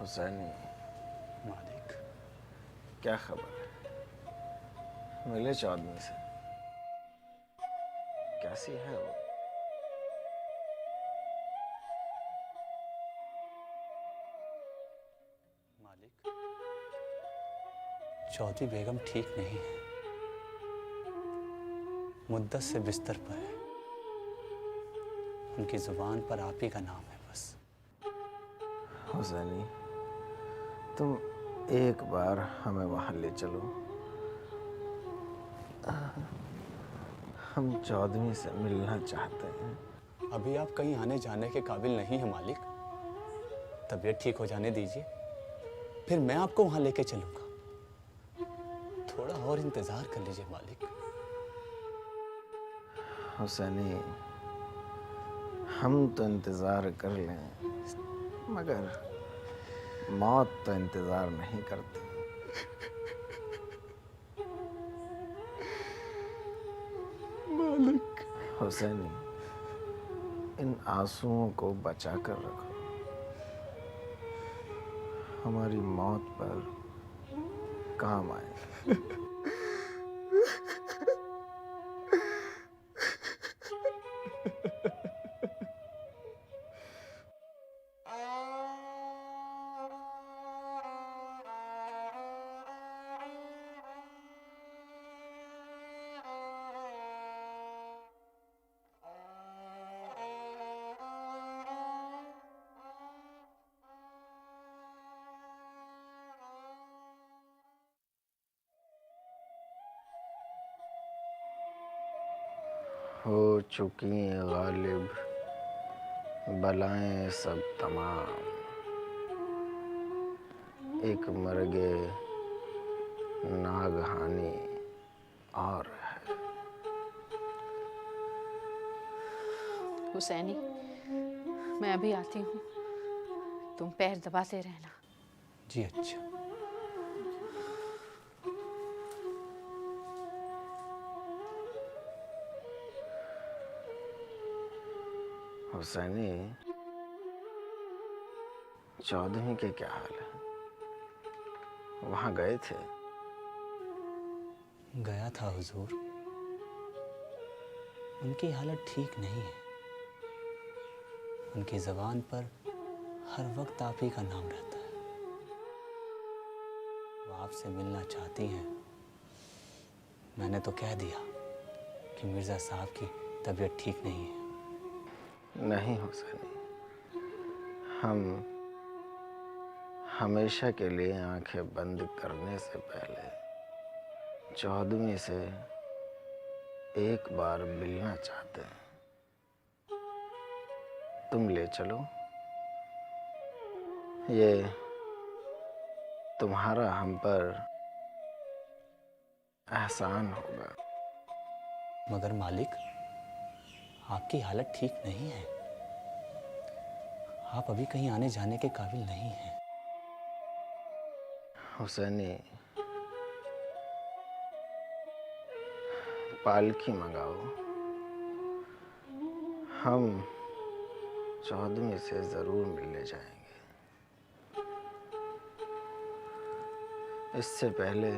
हुसैनी, मालिक। क्या खबर है? मिले चौधरी से? कैसी है वो? मालिक, चौधरी बेगम ठीक नहीं है, मुद्दत से बिस्तर पर है। उनकी जुबान पर आप ही का नाम है बस। हुसैनी, तुम एक बार हमें वहां ले चलो। हम चौधरी से मिलना चाहते हैं। अभी आप कहीं आने जाने के काबिल नहीं हैं मालिक। तबीयत ठीक हो जाने दीजिए, फिर मैं आपको वहां लेके चलूंगा। थोड़ा और इंतजार कर लीजिए मालिक। हुसैनी, हम तो इंतजार कर लें, मगर मौत तो इंतजार नहीं करती। मालिक। हुसैनी, इन आंसुओं को बचा कर रखो। हमारी मौत पर काम आए। हो चुकी गालिब बलाएं सब तमाम, एक मर्गे नागहानी और है। हुसैनी, मैं अभी आती हूँ, तुम पैर दबाते रहना। जी अच्छा। हुसैनी, चौधरी के क्या हाल है? वहां गए थे? गया था हुजूर। उनकी हालत ठीक नहीं है। उनकी ज़बान पर हर वक्त आप ही का नाम रहता है। वो आपसे मिलना चाहती हैं। मैंने तो कह दिया कि मिर्ज़ा साहब की तबीयत ठीक नहीं है। नहीं हुसैनी, हम हमेशा के लिए आंखें बंद करने से पहले चौधरी से एक बार मिलना चाहते हैं। तुम ले चलो, ये तुम्हारा हम पर एहसान होगा। मगर मालिक, आपकी हालत ठीक नहीं है। आप अभी कहीं आने जाने के काबिल नहीं हैं। हुसैनी, पालकी मंगाओ। हम चौधरी से जरूर मिलने जाएंगे। इससे पहले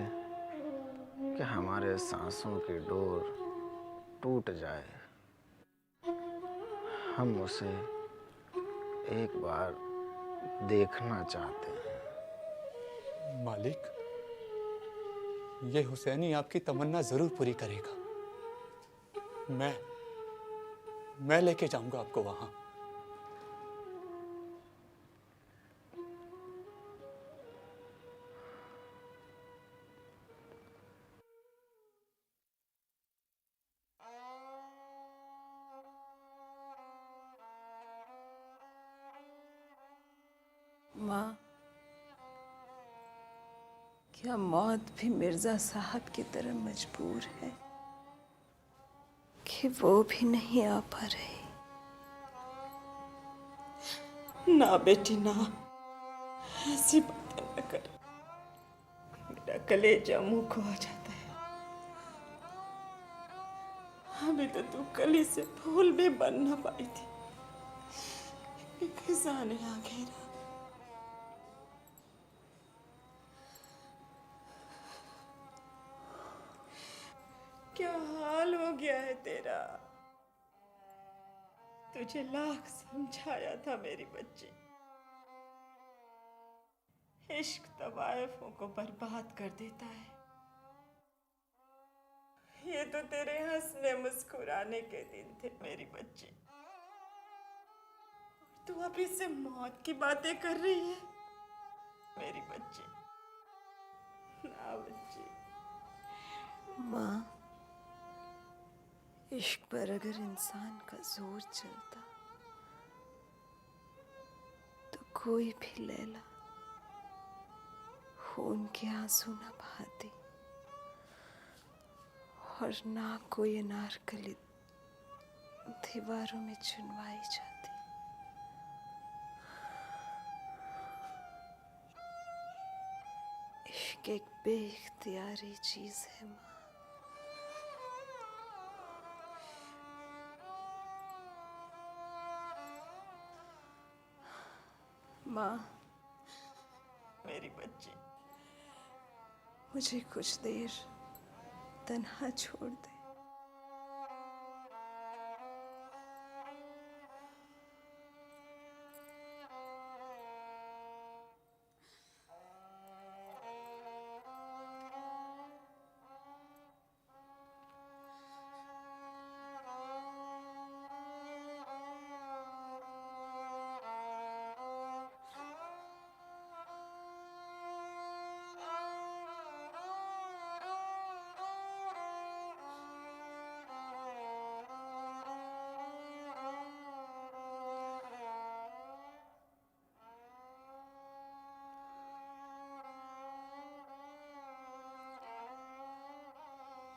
कि हमारे सांसों की डोर टूट जाए, हम उसे एक बार देखना चाहते हैं। मालिक, ये हुसैनी आपकी तमन्ना जरूर पूरी करेगा। मैं लेके जाऊंगा आपको वहां। माँ, क्या मौत भी मिर्जा साहब की तरह मजबूर है कि वो भी नहीं आ पा रही? ना बेटी ना, ऐसी बातें न कर। मेरा कलेजा मुंह को आ जाता है। अभी तो तू कली से फूल भी बन न पाई थी, खिजाने आ घेरा। तुझे लाख समझाया था मेरी बच्ची, इश्क तवायफों को बर्बाद कर देता है। ये तो तेरे हंसने मुस्कुराने के दिन थे मेरी बच्ची, और तू अभी से मौत की बातें कर रही है मेरी बच्ची। ना बच्ची। माँ, इश्क पर अगर इंसान का जोर चलता तो कोई भी लैला खून के आंसू न बहाती, और ना कोई अनारकली दीवारों में चुनवाई जाती। इश्क एक बेइख्तियारी चीज है माँ। माँ, मेरी बच्ची, मुझे कुछ देर तन्हा छोड़ दे।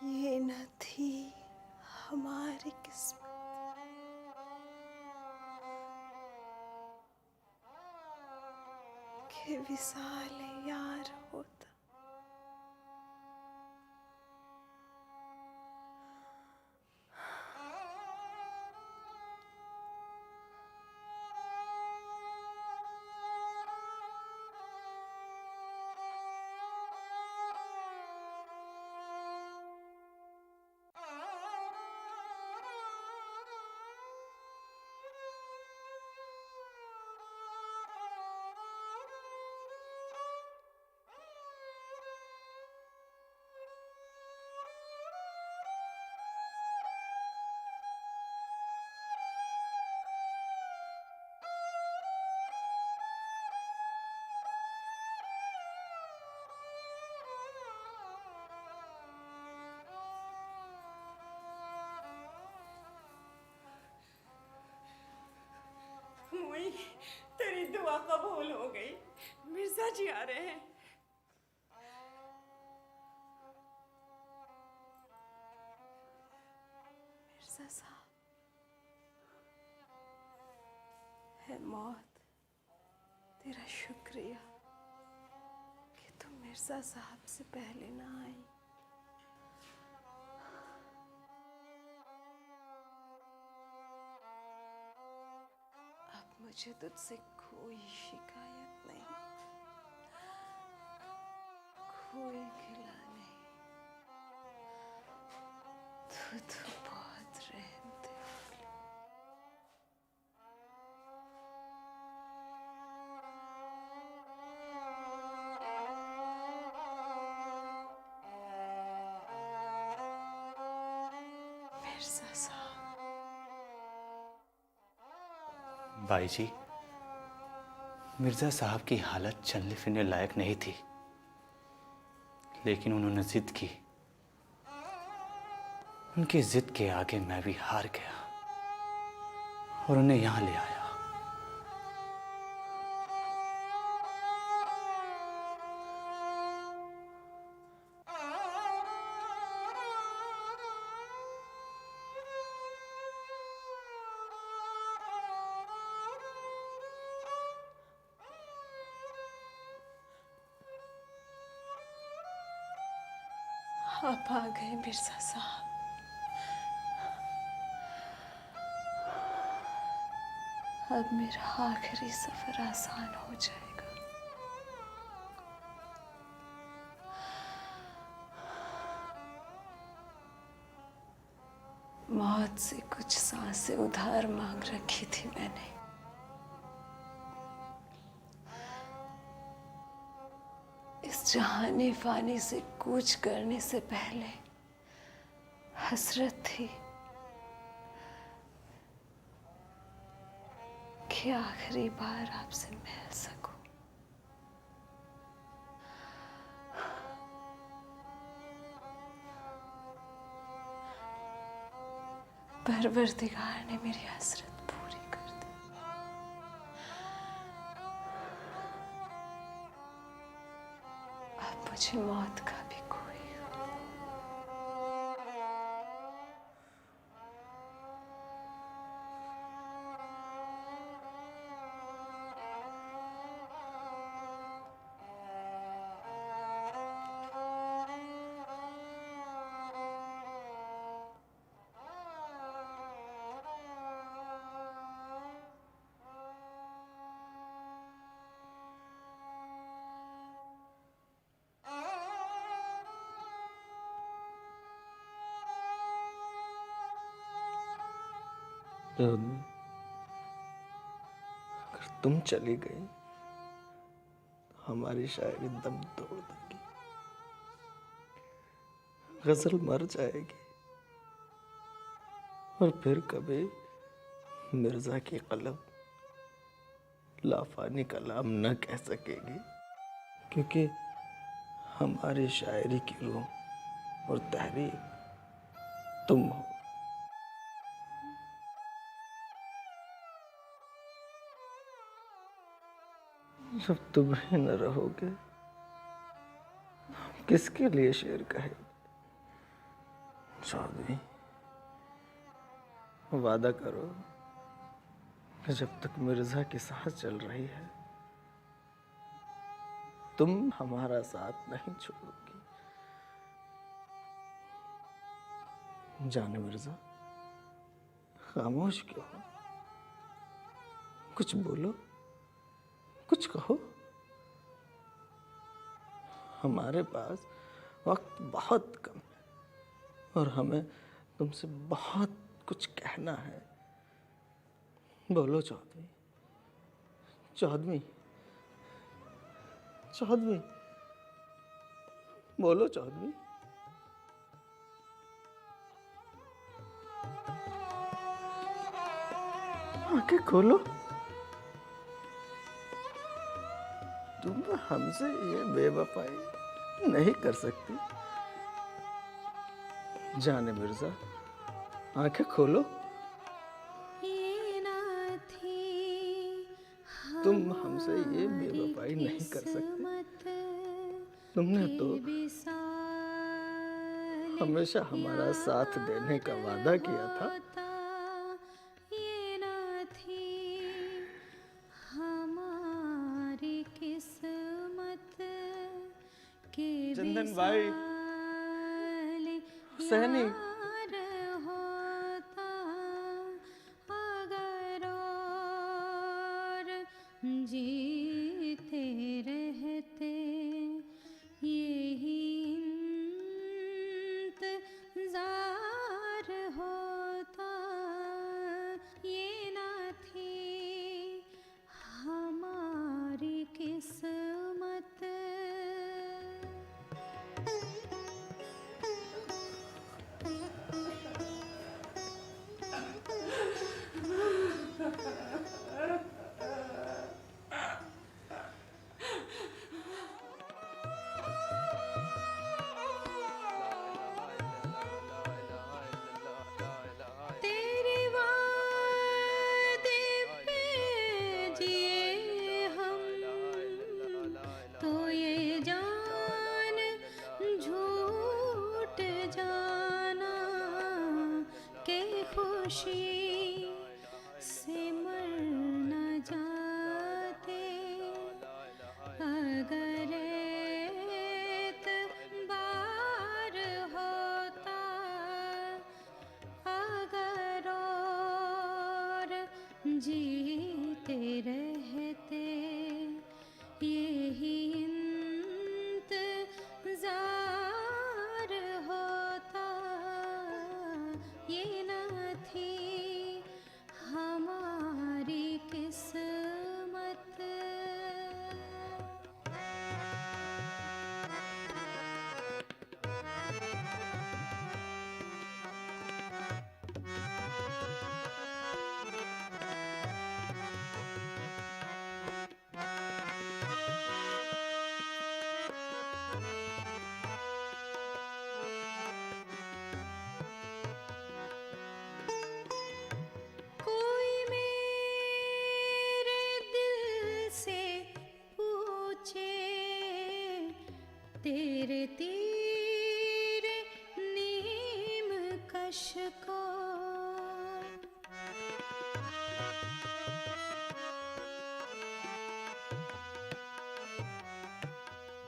ये न थी हमारी किस्मत के विसाल यार होता। मुई, तेरी दुआ कबूल हो गई। मिर्जा जी आ रहे हैं। मिर्जा साहब, है मौत, तेरा शुक्रिया कि तुम मिर्जा साहब से पहले ना आई। अब मुझे तुझसे कोई शिकायत नहीं, कोई गिला नहीं। तू तो बहुत रहमते वाली। मिर्जा साहब, बाई जी, मिर्जा साहब की हालत चलने फिरने लायक नहीं थी, लेकिन उन्होंने जिद की। उनकी जिद के आगे मैं भी हार गया और उन्हें यहां ले आया। आप आ गए मिर्जा साहब। अब मेरा आखिरी सफर आसान हो जाएगा। मौत से कुछ सांसें उधार मांग रखी थी मैंने। इस जहानी फानी से कूच करने से पहले हसरत थी कि आखिरी बार आपसे मिल सकूं। परवरदिगार ने मेरी हसरत पूरी कर दी। अब मुझे मौत का भी कोई अगर तुम चली गई तो हमारी शायरी दम तोड़ देगी, गजल मर जाएगी और फिर कभी मिर्जा की कलम लाफानी कलाम न कह सकेगी, क्योंकि हमारी शायरी की रूह और तहरीर तुम हो। जब तुम ही न रहोगे हम किसके लिए शेर कहेंगे? चौधरी, वादा करो कि जब तक मिर्जा की सांस चल रही है तुम हमारा साथ नहीं छोड़ोगी। जाने मिर्जा, खामोश क्यों हो? कुछ बोलो, कुछ कहो। हमारे पास वक्त बहुत कम है और हमें तुमसे बहुत कुछ कहना है। बोलो चौधरी, चौधरी, चौधरी, बोलो चौधरी। आंखें खोलो। तुम हमसे ये बेवफाई नहीं कर सकती। जाने मिर्जा, आंखें खोलो। तुम हमसे ये बेवफाई नहीं कर सकते। तुमने तो हमेशा हमारा साथ देने का वादा किया था। चंदन भाई, हुसैनी, जीते रहते यही इंतजार होता, ये ना थी हमारी किस्मत। खुशी से मर न जाते अगर एतबार होता, अगर और जीते रहते यही इंतजार होता, ये ना तेरे तीर नीम कश को।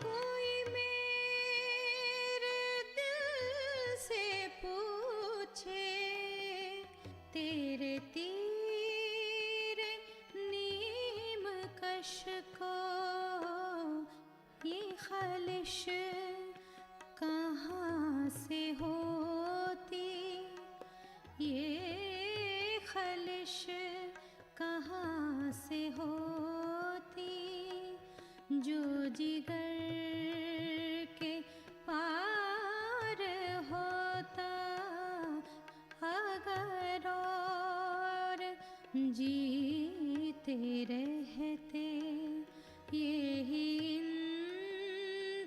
कोई मेरे दिल से पूछे तेरे तीर नीम कश को, ये खालिश कहाँ से होती, ये खालिश कहाँ से होती, जो जिगर के पार होता अगर और जीते रहते, यही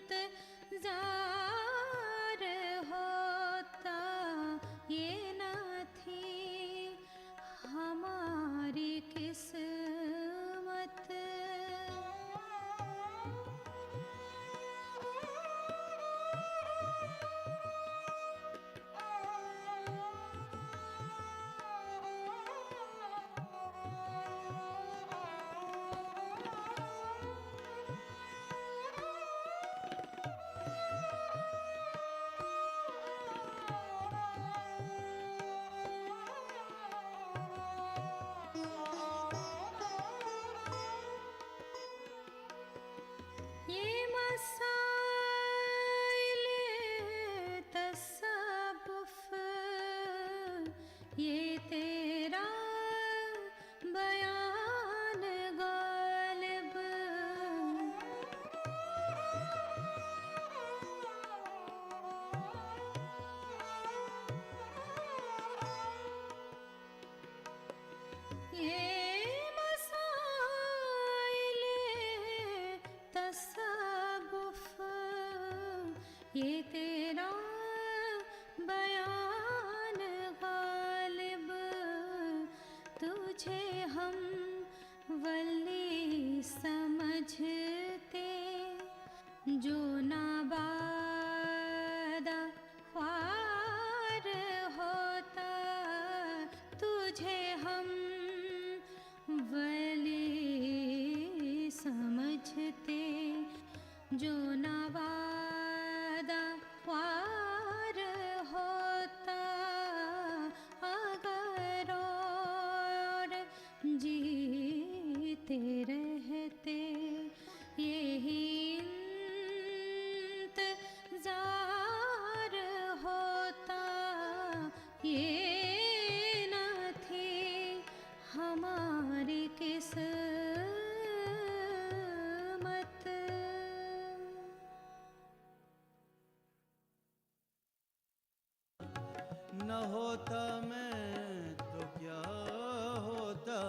इंतजार होता, ये न थी हमारी किस्मत। ये मसाइल तसव्वुफ, ये तेरा बयान गालिब, ये मसाइल तसव्वुफ, ये तेरा बयान गालिब, तुझे हम वली समझते जो नाबादा ख्वार होता, तुझे हम वली समझते जो नवादा ख्वार होता, अगर और जीते रहते, यही इंतजार होता, ये न थी हमारी किस्मत। न होता मैं तो क्या होता,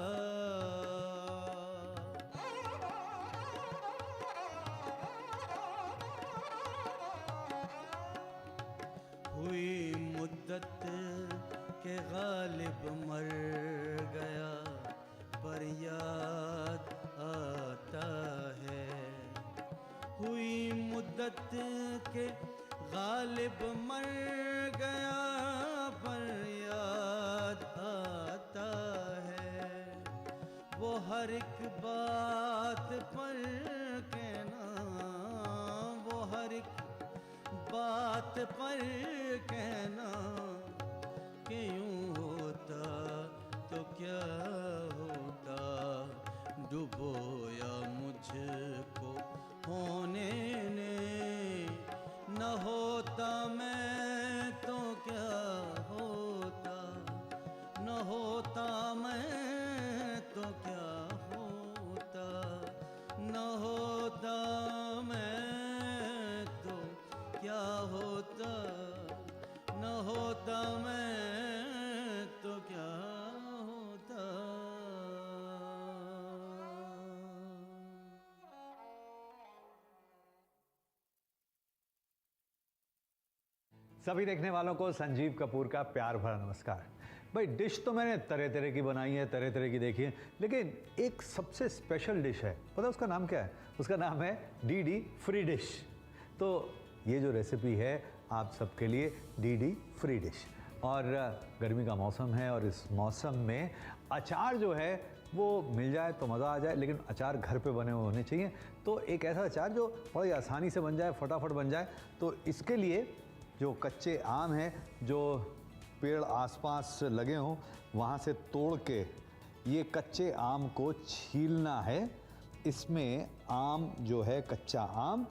हुई मुद्दत के गालिब मर गया, पर याद आता है। हुई मुद्दत के गालिब मर गया, पर याद आता है। वो हर एक बात पर कहना, वो हर एक बात पर कहना, कि यूं होता तो क्या होता, डुबोया मुझको होने ने। न होता मैं तो क्या होता, न होता मैं तो क्या होता, न होता मैं तो क्या होता, न होता मैं तो क्या होता। सभी देखने वालों को संजीव कपूर का प्यार भरा नमस्कार। भाई डिश तो मैंने तरह तरह की बनाई है, तरह तरह की देखी है, लेकिन एक सबसे स्पेशल डिश है, पता है उसका नाम क्या है? उसका नाम है डीडी फ्री डिश। तो ये जो रेसिपी है आप सबके लिए डीडी फ्री डिश। और गर्मी का मौसम है और इस मौसम में अचार जो है वो मिल जाए तो मज़ा आ जाए, लेकिन अचार घर पे बने हुए होने चाहिए। तो एक ऐसा अचार जो बड़ी आसानी से बन जाए, फटाफट बन जाए, तो इसके लिए जो कच्चे आम हैं, जो पेड़ आसपास लगे हों वहाँ से तोड़ के ये कच्चे आम को छीलना है। इसमें आम जो है, कच्चा आम